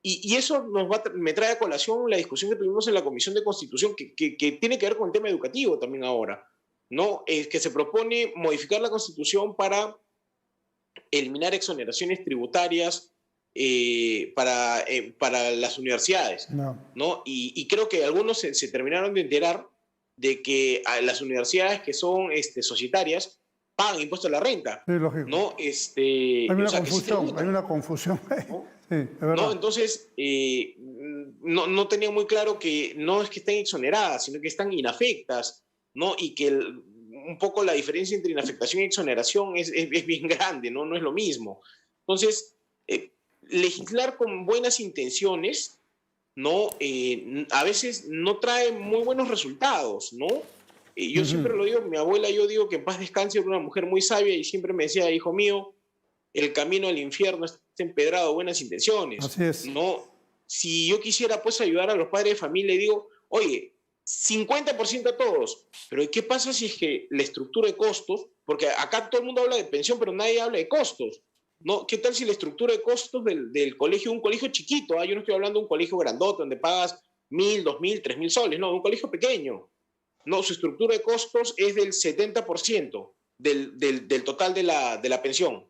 Y eso me trae a colación la discusión que tuvimos en la Comisión de Constitución, que tiene que ver con el tema educativo también ahora, ¿no? Que se propone modificar la Constitución para eliminar exoneraciones tributarias para las universidades, ¿no? Y creo que algunos se terminaron de enterar de que las universidades que son societarias pagan impuesto a la renta. Sí, lógico. ¿No? Hay una confusión. ¿No? Sí, es verdad. ¿No? Entonces, no tenía muy claro que no es que estén exoneradas, sino que están inafectas, ¿no? Y que un poco la diferencia entre inafectación y exoneración es bien grande, ¿no? No es lo mismo. Entonces, legislar con buenas intenciones, ¿no? A veces no trae muy buenos resultados, ¿no? Yo siempre lo digo, mi abuela, yo digo que en paz descanse, era una mujer muy sabia y siempre me decía, hijo mío, el camino al infierno está empedrado de buenas intenciones. Así es. ¿No? Si yo quisiera pues ayudar a los padres de familia, digo, oye, 50% a todos, pero ¿qué pasa si es que la estructura de costos, porque acá todo el mundo habla de pensión, pero nadie habla de costos, ¿no? ¿Qué tal si la estructura de costos del colegio, un colegio chiquito, yo no estoy hablando de un colegio grandote donde pagas 1.000, 2.000, 3.000 soles, no, un colegio pequeño, no, su estructura de costos es del 70% del total de la pensión,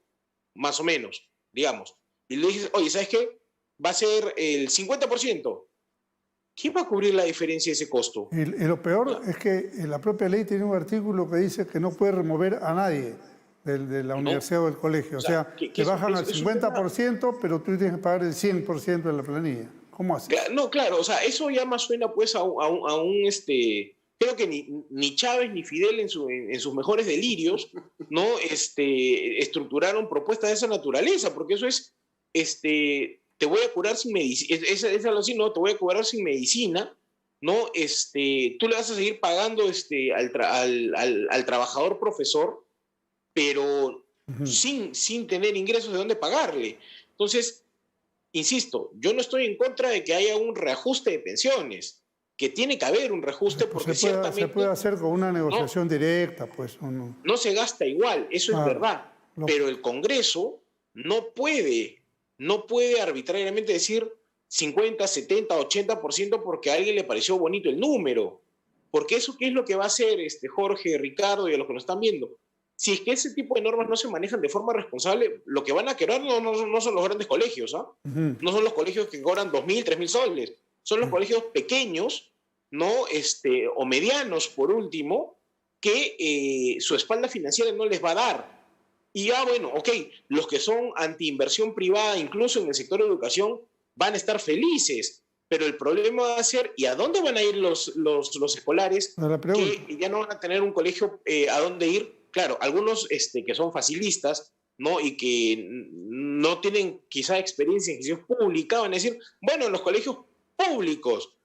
más o menos, digamos. Y le dices, oye, ¿sabes qué? Va a ser el 50%. ¿Quién va a cubrir la diferencia de ese costo? Y lo peor es que la propia ley tiene un artículo que dice que no puede remover a nadie de la universidad o del colegio. O sea, te bajan al 50%, pero tú tienes que pagar el 100% de la planilla. ¿Cómo haces? No, claro, o sea, eso ya más suena pues a un creo que ni Chávez ni Fidel en sus mejores delirios, ¿no? Estructuraron propuestas de esa naturaleza, porque eso es, te voy a curar sin medicina, es algo así, ¿no? Te voy a curar sin medicina, ¿no? Tú le vas a seguir pagando al trabajador profesor, pero sin tener ingresos de dónde pagarle. Entonces, insisto, yo no estoy en contra de que haya un reajuste de pensiones, que tiene que haber un reajuste porque ciertamente... Se puede hacer con una negociación directa, pues. No se gasta igual, eso es verdad, pero el Congreso no puede arbitrariamente decir 50, 70, 80% porque a alguien le pareció bonito el número, porque eso ¿qué es lo que va a hacer Jorge, Ricardo y a los que nos están viendo? Si es que ese tipo de normas no se manejan de forma responsable, lo que van a quebrar no son los grandes colegios, ¿ah? No son los colegios que cobran 2.000, 3.000 soles, son los colegios pequeños, ¿no? O medianos, por último, que su espalda financiera no les va a dar. Y bueno, ok, los que son anti-inversión privada, incluso en el sector de educación, van a estar felices, pero el problema va a ser, ¿y a dónde van a ir los escolares que ya no van a tener un colegio a dónde ir? Claro, algunos que son facilistas, ¿no? Y que no tienen quizá experiencia en gestión pública, van a decir, bueno, en los colegios públicos,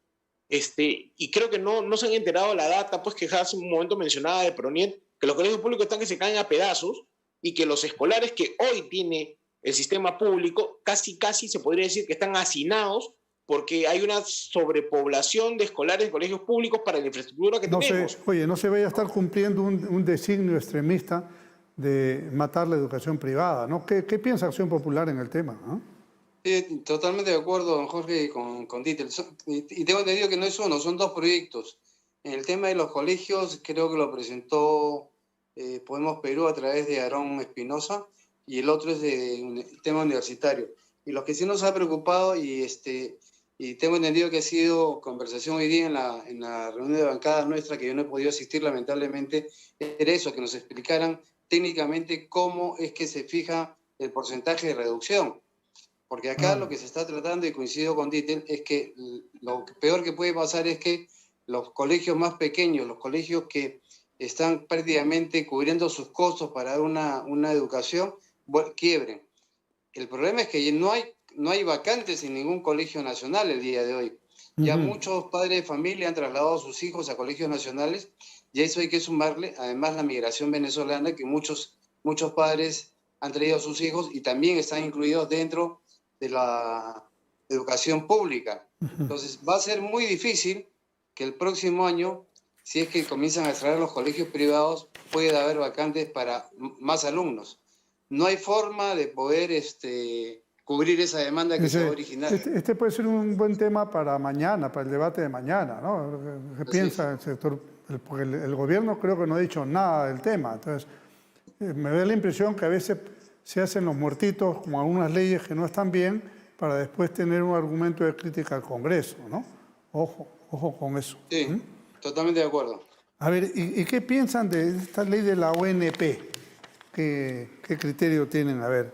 y creo que no se han enterado la data, pues que hace un momento mencionaba de Proniet, que los colegios públicos están que se caen a pedazos y que los escolares que hoy tiene el sistema público, casi se podría decir que están hacinados porque hay una sobrepoblación de escolares de colegios públicos para la infraestructura que tenemos. Oye, no se vaya a estar cumpliendo un designio extremista de matar la educación privada, ¿no? ¿Qué piensa Acción Popular en el tema, ¿no? Sí, totalmente de acuerdo, don Jorge, con Dieter. Y tengo entendido que no es uno, son dos proyectos. En el tema de los colegios, creo que lo presentó Podemos Perú a través de Aarón Espinosa, y el otro es de tema universitario. Y lo que sí nos ha preocupado, y tengo entendido que ha sido conversación hoy día en la reunión de bancada nuestra, que yo no he podido asistir lamentablemente, era eso, que nos explicaran técnicamente cómo es que se fija el porcentaje de reducción. Porque acá lo que se está tratando, y coincido con Dieter, es que lo peor que puede pasar es que los colegios más pequeños, los colegios que están prácticamente cubriendo sus costos para dar una educación, quiebren. El problema es que no hay vacantes en ningún colegio nacional el día de hoy. Ya muchos padres de familia han trasladado a sus hijos a colegios nacionales, y a eso hay que sumarle, además, la migración venezolana, que muchos padres han traído a sus hijos y también están incluidos dentro de la educación pública. Entonces va a ser muy difícil que el próximo año, si es que comienzan a extraer los colegios privados, pueda haber vacantes para más alumnos. No hay forma de poder cubrir esa demanda que se va a originar. Este puede ser un buen tema para mañana, para el debate de mañana, ¿no? ¿Qué piensa el sector? Porque el gobierno creo que no ha dicho nada del tema. Entonces, me da la impresión que a veces se hacen los muertitos como algunas leyes que no están bien para después tener un argumento de crítica al Congreso, ¿no? Ojo con eso. Sí, totalmente de acuerdo. A ver, ¿y qué piensan de esta ley de la ONP? ¿Qué criterio tienen? A ver,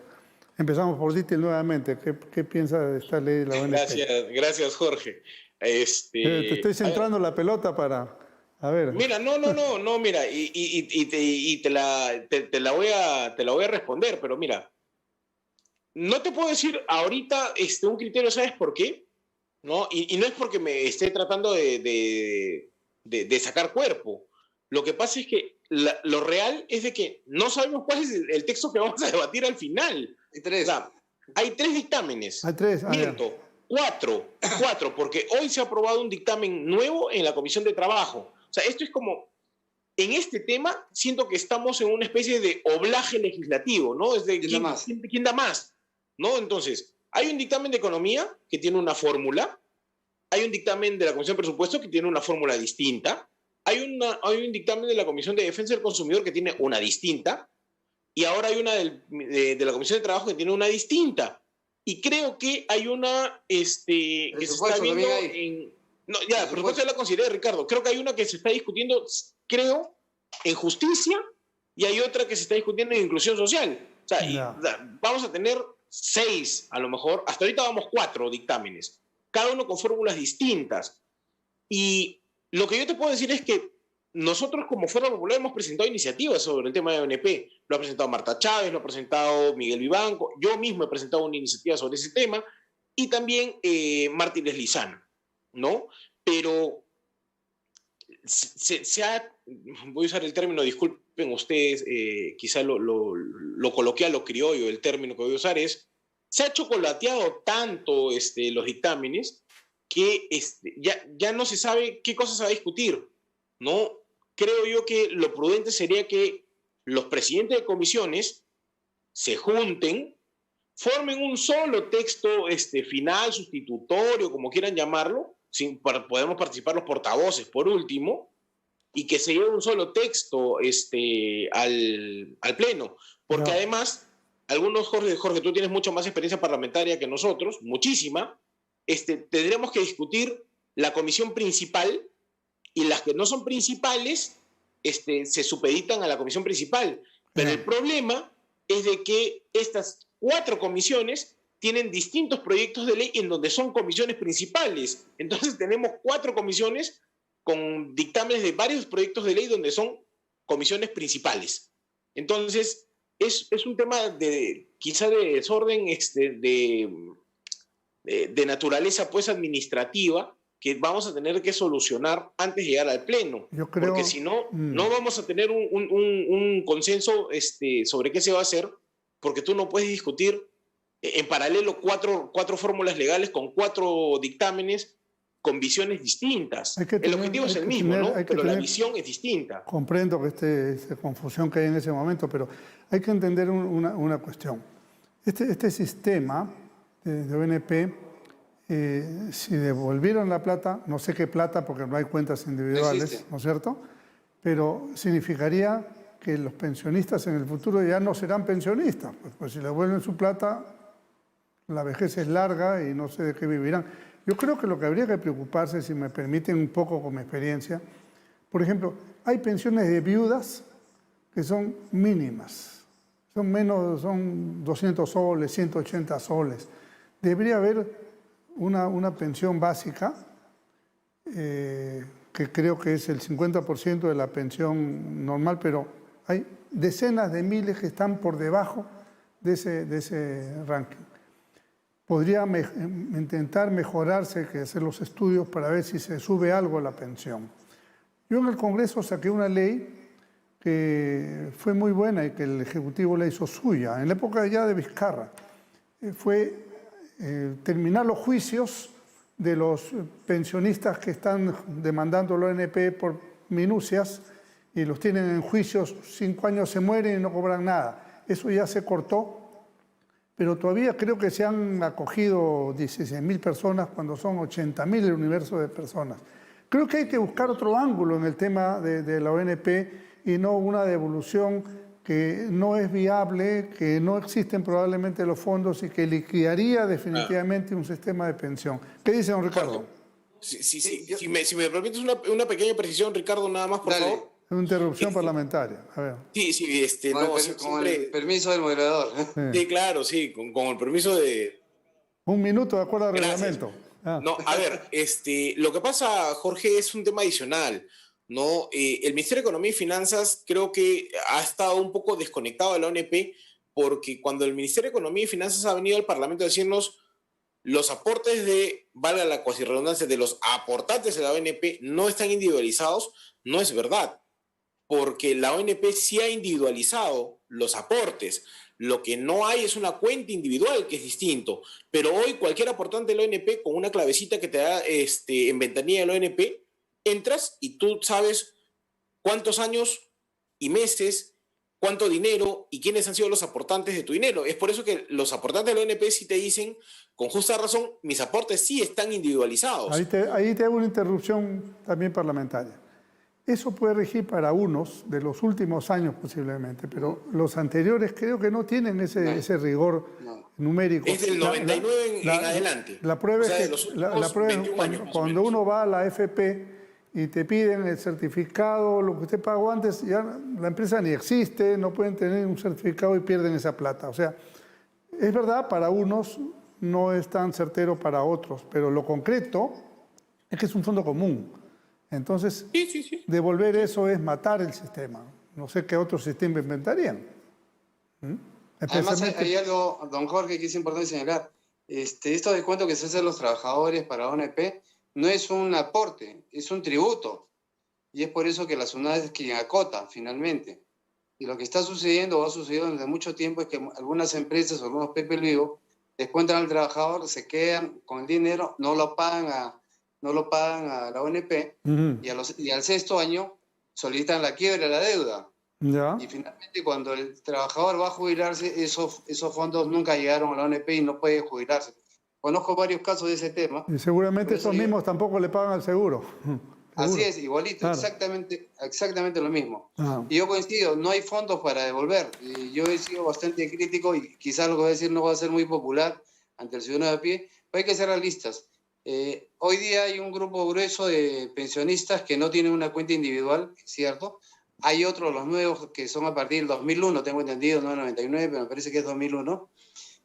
empezamos por Dieter nuevamente. ¿Qué piensa de esta ley de la ONP? Gracias, Jorge. Te estoy centrando la pelota para... A ver. Mira, no, mira, y te la voy a responder, pero mira, no te puedo decir ahorita un criterio, ¿sabes por qué? ¿No? Y no es porque me esté tratando de sacar cuerpo. Lo que pasa es que lo real es de que no sabemos cuál es el texto que vamos a debatir al final. Hay tres. O sea, hay 3 dictámenes. Hay 3. Miento, 4, porque hoy se ha aprobado un dictamen nuevo en la Comisión de Trabajo. O sea, esto es como, en este tema, siento que estamos en una especie de oblaje legislativo, ¿no? Es de ¿quién da más? ¿No? Entonces, hay un dictamen de Economía que tiene una fórmula, hay un dictamen de la Comisión de Presupuesto que tiene una fórmula distinta, hay un dictamen de la Comisión de Defensa del Consumidor que tiene una distinta, y ahora hay una de la Comisión de Trabajo que tiene una distinta. Y creo que hay una que se está viendo en... No, ya, por supuesto ya la consideré, Ricardo. Creo que hay una que se está discutiendo, creo, en justicia, y hay otra que se está discutiendo en inclusión social. O sea, vamos a tener 6, a lo mejor. Hasta ahorita vamos 4 dictámenes, cada uno con fórmulas distintas. Y lo que yo te puedo decir es que nosotros como Fuerza Popular hemos presentado iniciativas sobre el tema de ONP. Lo ha presentado Marta Chávez, lo ha presentado Miguel Vivanco, yo mismo he presentado una iniciativa sobre ese tema, y también Martínez Lizana, ¿no? Pero voy a usar el término, disculpen ustedes, quizá lo coloquial, lo criollo, el término que voy a usar es, se ha chocolateado tanto los dictámenes que ya no se sabe qué cosa se va a discutir, ¿no? Creo yo que lo prudente sería que los presidentes de comisiones se junten, formen un solo texto final, sustitutorio, como quieran llamarlo, podemos participar los portavoces por último, y que se lleve un solo texto al Pleno. Porque además, Jorge, tú tienes mucha más experiencia parlamentaria que nosotros, muchísima, tendríamos que discutir la comisión principal, y las que no son principales se supeditan a la comisión principal. Pero el problema es de que estas 4 comisiones tienen distintos proyectos de ley en donde son comisiones principales. Entonces tenemos 4 comisiones con dictámenes de varios proyectos de ley donde son comisiones principales. Entonces es un tema quizá de desorden de naturaleza pues administrativa, que vamos a tener que solucionar antes de llegar al Pleno. Porque si no, no vamos a tener un consenso sobre qué se va a hacer, porque tú no puedes discutir en paralelo cuatro fórmulas legales con 4 dictámenes con visiones distintas. Hay que El tener- objetivo es hay el que mismo, tener- ¿no? hay que Pero la tener- visión es distinta. Comprendo que esta confusión que hay en ese momento, pero hay que entender una cuestión. Este sistema de ONP, si devolvieran la plata, no sé qué plata porque no hay cuentas individuales, existe. ¿no es cierto? Pero significaría que los pensionistas en el futuro ya no serán pensionistas, pues si le devuelven su plata, la vejez es larga y no sé de qué vivirán. Yo creo que lo que habría que preocuparse, si me permiten un poco con mi experiencia, por ejemplo, hay pensiones de viudas que son mínimas, son 200 soles, 180 soles. Debería haber una pensión básica, que creo que es el 50% de la pensión normal, pero hay decenas de miles que están por debajo de ese ranking. Podría intentar mejorarse, que hacer los estudios para ver si se sube algo a la pensión. Yo en el Congreso saqué una ley que fue muy buena y que el Ejecutivo la hizo suya, en la época ya de Vizcarra. Fue terminar los juicios de los pensionistas que están demandando la ONP por minucias y los tienen en juicios, 5 años se mueren y no cobran nada. Eso ya se cortó, pero todavía creo que se han acogido 16.000 personas cuando son 80.000 el universo de personas. Creo que hay que buscar otro ángulo en el tema de la ONP y no una devolución que no es viable, que no existen probablemente los fondos y que liquidaría definitivamente un sistema de pensión. ¿Qué dice don Ricardo? Sí, yo- si me permites una pequeña precisión, Ricardo, nada más, por Dale. favor. Es una interrupción parlamentaria. A ver. Sí, Con, no, el, per- con siempre... el permiso del moderador. Sí, claro, sí, con el permiso de... Un minuto de acuerdo al Gracias. reglamento. Ah. No, a ver, lo que pasa, Jorge, es un tema adicional, ¿no? El Ministerio de Economía y Finanzas creo que ha estado un poco desconectado de la ONP porque cuando el Ministerio de Economía y Finanzas ha venido al Parlamento a decirnos los aportes de, valga la cuasi redundancia, de los aportantes de la ONP no están individualizados, no es verdad, porque la ONP sí ha individualizado los aportes. Lo que no hay es una cuenta individual, que es distinto. Pero hoy cualquier aportante de la ONP con una clavecita que te da en ventanilla de la ONP, entras y tú sabes cuántos años y meses, cuánto dinero y quiénes han sido los aportantes de tu dinero. Es por eso que los aportantes de la ONP sí te dicen, con justa razón, mis aportes sí están individualizados. Ahí te hago una interrupción también parlamentaria. Eso puede regir para unos de los últimos años posiblemente, pero los anteriores creo que no tienen ese rigor numérico. Es del 99 en adelante. La prueba O sea, es de que los últimos 21 años, más o cuando menos. uno va a la AFP y te piden el certificado, lo que usted pagó antes, ya la empresa ni existe, no pueden tener un certificado y pierden esa plata. O sea, es verdad, para unos no es tan certero para otros, pero lo concreto es que es un fondo común. Entonces, Sí. devolver eso es matar el sistema. No sé qué otro sistema inventarían. Además, hay algo, don Jorge, que es importante señalar. Estos descuentos que se hacen los trabajadores para ONP no es un aporte, es un tributo. Y es por eso que la SUNAT es quien acota, finalmente. Y lo que está sucediendo o ha sucedido desde mucho tiempo es que algunas empresas o algunos PPLU descuentan al trabajador, se quedan con el dinero, no lo pagan a la ONP y al sexto año solicitan la quiebra de la deuda. ¿Ya? Y finalmente cuando el trabajador va a jubilarse, esos fondos nunca llegaron a la ONP y no puede jubilarse. Conozco varios casos de ese tema. Y seguramente Por eso esos mismos tampoco le pagan al seguro. Así Seguro. es, igualito, Claro. exactamente lo mismo. Ah. Y yo coincido, no hay fondos para devolver. Y yo he sido bastante crítico y quizás lo que voy a decir no va a ser muy popular ante el ciudadano de a pie, pero hay que ser realistas. Hoy día hay un grupo grueso de pensionistas que no tienen una cuenta individual, ¿cierto? Hay otros, los nuevos, que son a partir del 2001, tengo entendido, no el 99, pero me parece que es 2001,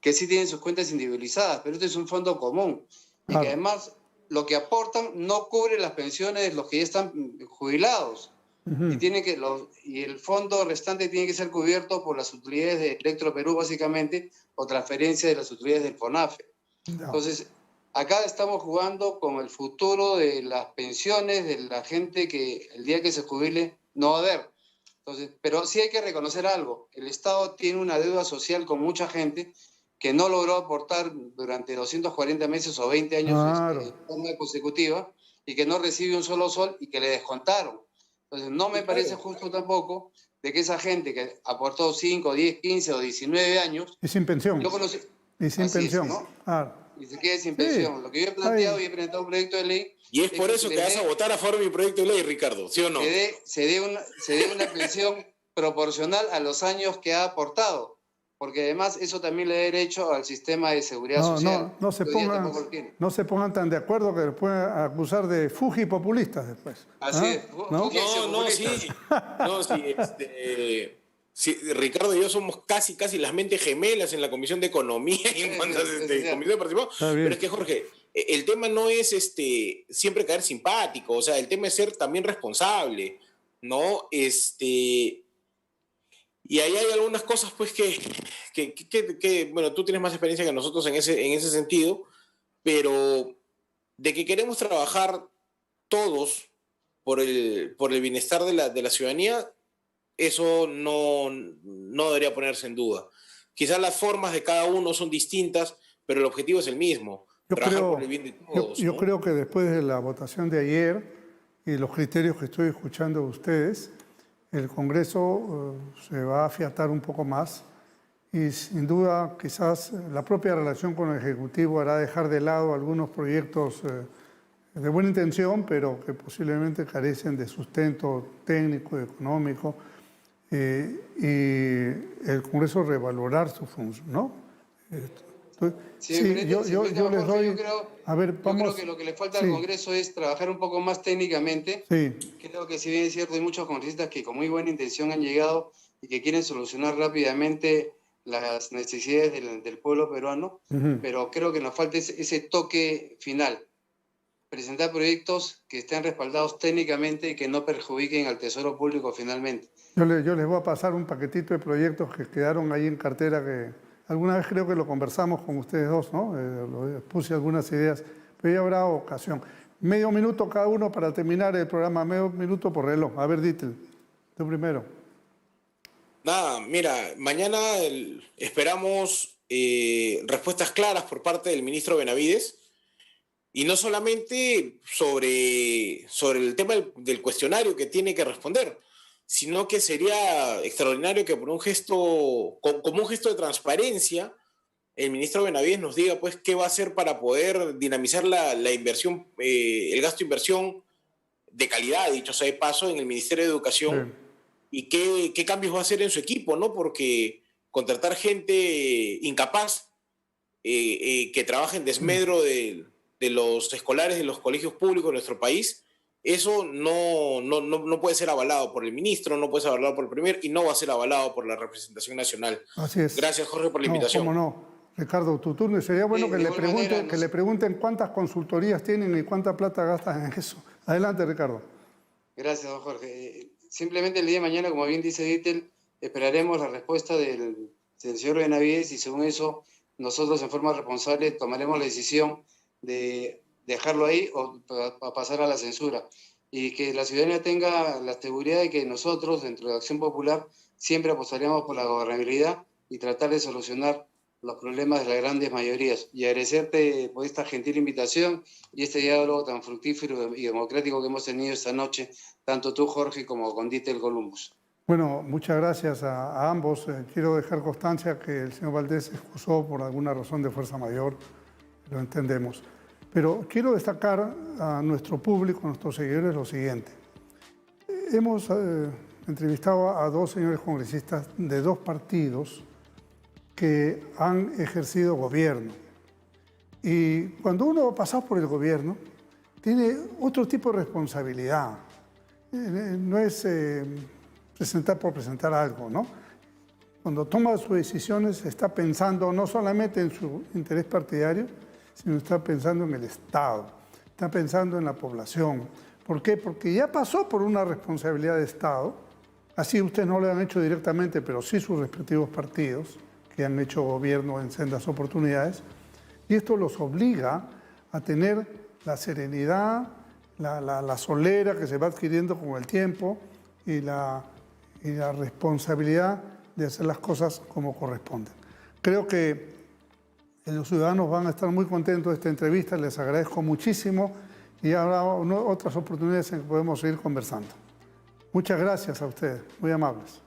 que sí tienen sus cuentas individualizadas, pero este es un fondo común. Y Claro. que además lo que aportan no cubre las pensiones de los que ya están jubilados. Y el fondo restante tiene que ser cubierto por las utilidades de Electroperú, básicamente, o transferencia de las utilidades del FONAFE. Ya. Entonces, acá estamos jugando con el futuro de las pensiones de la gente que el día que se jubile no va a haber. Entonces, pero sí hay que reconocer algo. El Estado tiene una deuda social con mucha gente que no logró aportar durante 240 meses o 20 años Claro. de forma consecutiva y que no recibe un solo sol y que le descontaron. Entonces, no me parece justo tampoco de que esa gente que aportó 5, 10, 15 o 19 años, Y sin pensión. yo conocí, Y sin así pensión. es, ¿no? Claro. Y se quede sin Sí. pensión. Lo que yo he planteado Ahí. y he presentado un proyecto de ley. Y es por eso que vas a votar a favor de mi proyecto de ley, Ricardo, ¿sí o no? Se dé una pensión proporcional a los años que ha aportado. Porque además eso también le da derecho al sistema de seguridad social. No se que hoy día pongan, tampoco lo tiene. no se pongan tan de acuerdo que les pueden acusar de fujipopulistas después. Así es. ¿No? Sí, Ricardo y yo somos casi las mentes gemelas en la Comisión de Economía y en cuanto a Comisión de Participación. Pero es que, Jorge, el tema no es siempre caer simpático, o sea, el tema es ser también responsable, ¿no? Y ahí hay algunas cosas, pues, que bueno, tú tienes más experiencia que nosotros en ese sentido, pero de que queremos trabajar todos por el bienestar de la ciudadanía, eso no debería ponerse en duda. Quizás las formas de cada uno son distintas, pero el objetivo es el mismo, trabajar por el bien de todos. Yo ¿no? creo que después de la votación de ayer y los criterios que estoy escuchando de ustedes, el Congreso se va a afiatar un poco más y sin duda quizás la propia relación con el Ejecutivo hará dejar de lado algunos proyectos de buena intención, pero que posiblemente carecen de sustento técnico y económico, y el Congreso revalorar su función, ¿no? Yo les doy... Yo creo que lo que le falta al Congreso es trabajar un poco más técnicamente. Sí. Creo que si bien es cierto, hay muchos congresistas que con muy buena intención han llegado y que quieren solucionar rápidamente las necesidades del pueblo peruano, pero creo que nos falta ese toque final. Presentar proyectos que estén respaldados técnicamente y que no perjudiquen al Tesoro Público finalmente. Yo les voy a pasar un paquetito de proyectos que quedaron ahí en cartera que alguna vez creo que lo conversamos con ustedes dos, ¿no? Puse algunas ideas, pero ya habrá ocasión. Medio minuto cada uno para terminar el programa, medio minuto por reloj. A ver, Dittel, tú primero. Nada, mira, mañana esperamos respuestas claras por parte del ministro Benavides. Y no solamente sobre el tema del cuestionario que tiene que responder, sino que sería extraordinario que por un gesto, como un gesto de transparencia, el ministro Benavides nos diga pues qué va a hacer para poder dinamizar la inversión, el gasto de inversión de calidad, dicho sea de paso, en el Ministerio de Educación, y qué cambios va a hacer en su equipo, ¿no? Porque contratar gente incapaz que trabaje en desmedro de los escolares de los colegios públicos de nuestro país, eso no puede ser avalado por el ministro, no puede ser avalado por el primer y no va a ser avalado por la representación nacional. Así es. Gracias, Jorge, por la invitación. ¿Cómo no? Ricardo, tu turno. Sería bueno que le pregunten cuántas consultorías tienen y cuánta plata gastan en eso. Adelante, Ricardo. Gracias, don Jorge. Simplemente el día de mañana, como bien dice Dittel, esperaremos la respuesta del señor Benavides y según eso nosotros en forma responsable tomaremos la decisión de dejarlo ahí o pasar a la censura. Y que la ciudadanía tenga la seguridad de que nosotros, dentro de Acción Popular, siempre apostaríamos por la gobernabilidad y tratar de solucionar los problemas de las grandes mayorías. Y agradecerte por esta gentil invitación y este diálogo tan fructífero y democrático que hemos tenido esta noche, tanto tú, Jorge, como con Dittel Columbus. Bueno, muchas gracias a ambos. Quiero dejar constancia que el señor Valdés se excusó por alguna razón de fuerza mayor, lo entendemos. Pero quiero destacar a nuestro público, a nuestros seguidores, lo siguiente. Hemos entrevistado a dos señores congresistas de dos partidos que han ejercido gobierno. Y cuando uno pasa por el gobierno, tiene otro tipo de responsabilidad. No es presentar por presentar algo, ¿no? Cuando toma sus decisiones está pensando no solamente en su interés partidario, sino está pensando en el Estado, está pensando en la población. ¿Por qué? Porque ya pasó por una responsabilidad de Estado, así ustedes no lo han hecho directamente, pero sí sus respectivos partidos, que han hecho gobierno en sendas oportunidades, y esto los obliga a tener la serenidad, la solera que se va adquiriendo con el tiempo y la responsabilidad de hacer las cosas como corresponden. Creo que Los ciudadanos van a estar muy contentos de esta entrevista, les agradezco muchísimo y habrá otras oportunidades en que podemos seguir conversando. Muchas gracias a ustedes, muy amables.